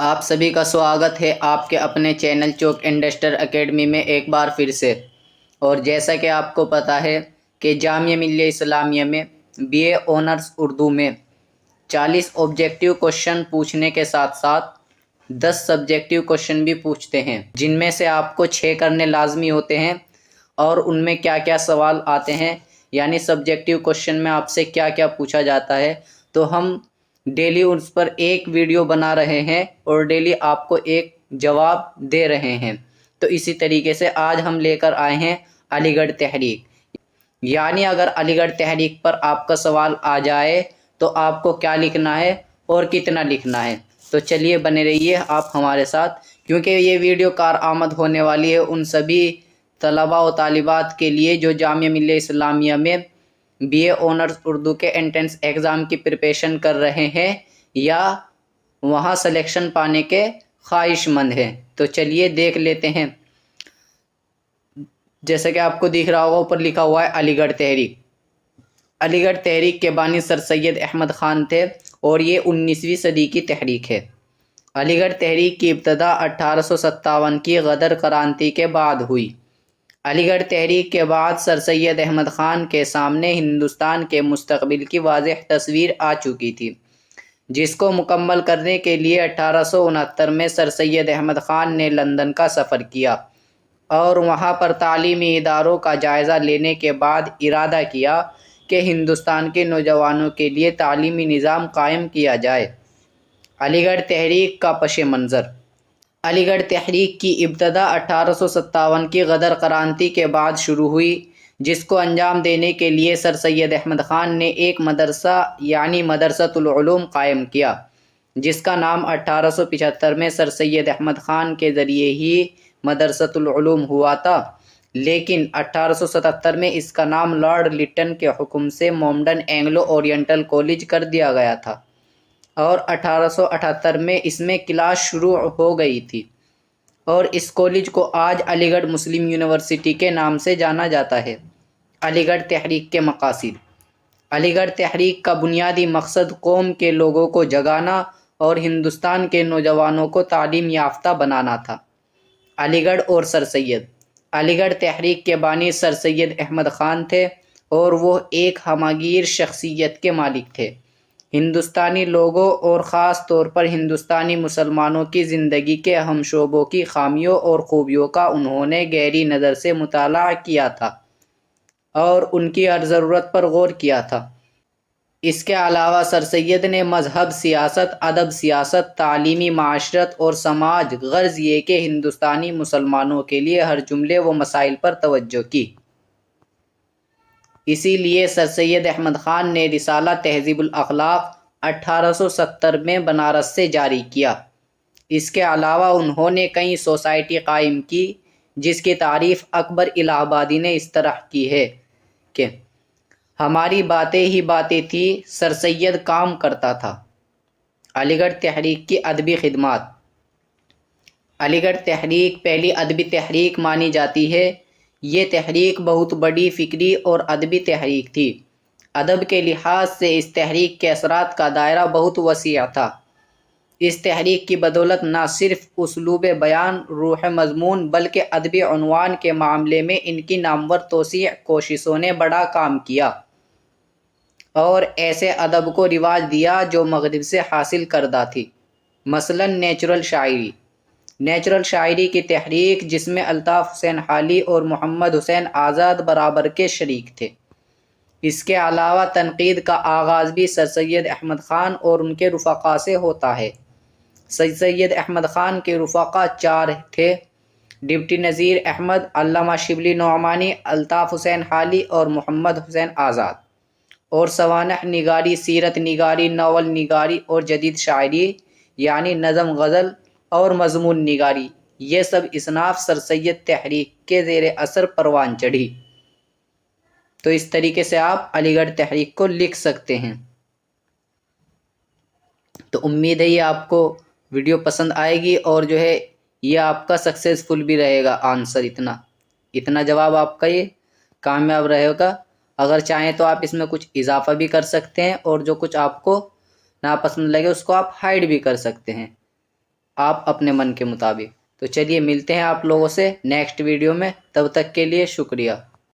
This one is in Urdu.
آپ سبھی کا سواگت ہے آپ کے اپنے چینل چوک انڈسٹر اکیڈمی میں ایک بار پھر سے۔ اور جیسا کہ آپ کو پتہ ہے کہ جامعہ ملیہ اسلامیہ میں بی اے آنرز اردو میں 40 آبجیکٹیو کوشچن پوچھنے کے ساتھ ساتھ 10 سبجیکٹیو کوشچن بھی پوچھتے ہیں، جن میں سے آپ کو 6 کرنے لازمی ہوتے ہیں۔ اور ان میں کیا کیا سوال آتے ہیں، یعنی سبجیکٹیو کوشچن میں آپ سے کیا کیا پوچھا جاتا ہے، تو ہم ڈیلی اس پر ایک ویڈیو بنا رہے ہیں اور ڈیلی آپ کو ایک جواب دے رہے ہیں۔ تو اسی طریقے سے آج ہم لے کر آئے ہیں علی گڑھ تحریک، یعنی اگر علی گڑھ تحریک پر آپ کا سوال آ جائے تو آپ کو کیا لکھنا ہے اور کتنا لکھنا ہے۔ تو چلیے بنے رہیے آپ ہمارے ساتھ، کیونکہ یہ ویڈیو کارآمد ہونے والی ہے ان سبھی طلباء و طالبات کے لیے جو جامعہ ملیہ اسلامیہ میں بی اے آنرز اردو کے انٹرنس ایگزام کی پریپریشن کر رہے ہیں یا وہاں سلیکشن پانے کے خواہش مند ہیں۔ تو چلیے دیکھ لیتے ہیں۔ جیسا کہ آپ کو دکھ رہا ہوگا اوپر لکھا ہوا ہے علی گڑھ تحریک۔ علی گڑھ تحریک کے بانی سر سید احمد خان تھے اور یہ 19ویں صدی کی تحریک ہے۔ علی گڑھ تحریک کی ابتدا 1857 کی غدر کرانتی کے بعد ہوئی۔ علی گڑھ تحریک کے بعد سر سید احمد خان کے سامنے ہندوستان کے مستقبل کی واضح تصویر آ چکی تھی، جس کو مکمل کرنے کے لیے 1869 میں سر سید احمد خان نے لندن کا سفر کیا اور وہاں پر تعلیمی اداروں کا جائزہ لینے کے بعد ارادہ کیا کہ ہندوستان کے نوجوانوں کے لیے تعلیمی نظام قائم کیا جائے۔ علی گڑھ تحریک کا پس منظر۔ علی گڑھ تحریک کی ابتدا 1857 کی غدر کرانتی کے بعد شروع ہوئی، جس کو انجام دینے کے لیے سر سید احمد خان نے ایک مدرسہ یعنی مدرسۃ العلوم قائم کیا، جس کا نام 1875 میں سر سید احمد خان کے ذریعے ہی مدرسۃ العلوم ہوا تھا، لیکن 1877 میں اس کا نام لارڈ لٹن کے حکم سے مومڈن اینگلو اورینٹل کالج کر دیا گیا تھا اور 1878 میں اس میں کلاس شروع ہو گئی تھی، اور اس کالج کو آج علی گڑھ مسلم یونیورسٹی کے نام سے جانا جاتا ہے۔ علی گڑھ تحریک کے مقاصد۔ علی گڑھ تحریک کا بنیادی مقصد قوم کے لوگوں کو جگانا اور ہندوستان کے نوجوانوں کو تعلیم یافتہ بنانا تھا۔ علی گڑھ اور سر سید۔ علی گڑھ تحریک کے بانی سر سید احمد خان تھے اور وہ ایک ہمہ گیر شخصیت کے مالک تھے۔ ہندوستانی لوگوں اور خاص طور پر ہندوستانی مسلمانوں کی زندگی کے اہم شعبوں کی خامیوں اور خوبیوں کا انہوں نے گہری نظر سے مطالعہ کیا تھا اور ان کی ہر ضرورت پر غور کیا تھا۔ اس کے علاوہ سر سید نے مذہب، سیاست، ادب، سیاست، تعلیمی، معاشرت اور سماج، غرض یہ کہ ہندوستانی مسلمانوں کے لیے ہر جملے و مسائل پر توجہ کی۔ اسی لیے سر سید احمد خان نے رسالہ تہذیب الاخلاق 1870 میں بنارس سے جاری کیا۔ اس کے علاوہ انہوں نے کئی سوسائٹی قائم کی، جس کی تعریف اکبر الہ آبادی نے اس طرح کی ہے کہ ہماری باتیں ہی باتیں تھی، سر سید کام کرتا تھا۔ علی گڑھ تحریک کی ادبی خدمات۔ علی گڑھ تحریک پہلی ادبی تحریک مانی جاتی ہے۔ یہ تحریک بہت بڑی فکری اور ادبی تحریک تھی۔ ادب کے لحاظ سے اس تحریک کے اثرات کا دائرہ بہت وسیع تھا۔ اس تحریک کی بدولت نہ صرف اسلوب بیان، روح مضمون، بلکہ ادبی عنوان کے معاملے میں ان کی نامور توسیع کوششوں نے بڑا کام کیا اور ایسے ادب کو رواج دیا جو مغرب سے حاصل کردہ تھی۔ مثلاً نیچرل شاعری۔ نیچرل شاعری کی تحریک، جس میں الطاف حسین حالی اور محمد حسین آزاد برابر کے شریک تھے۔ اس کے علاوہ تنقید کا آغاز بھی سر سید احمد خان اور ان کے رفقا سے ہوتا ہے۔ سر سید احمد خان کے رفقا 4 تھے: ڈپٹی نذیر احمد، علامہ شبلی نعمانی، الطاف حسین حالی اور محمد حسین آزاد۔ اور سوانح نگاری، سیرت نگاری، ناول نگاری اور جدید شاعری یعنی نظم، غزل اور مضمون نگاری، یہ سب اصناف سر سید تحریک کے زیر اثر پروان چڑھی۔ تو اس طریقے سے آپ علی گڑھ تحریک کو لکھ سکتے ہیں۔ تو امید ہے یہ آپ کو ویڈیو پسند آئے گی اور جو ہے یہ آپ کا سکسیزفل بھی رہے گا۔ آنسر اتنا جواب آپ کا یہ کامیاب رہے گا۔ اگر چاہیں تو آپ اس میں کچھ اضافہ بھی کر سکتے ہیں اور جو کچھ آپ کو ناپسند لگے اس کو آپ ہائڈ بھی کر سکتے ہیں۔ آپ اپنے من کے مطابق۔ تو چلیے ملتے ہیں آپ لوگوں سے نیکسٹ ویڈیو میں، تب تک کے لیے شکریہ۔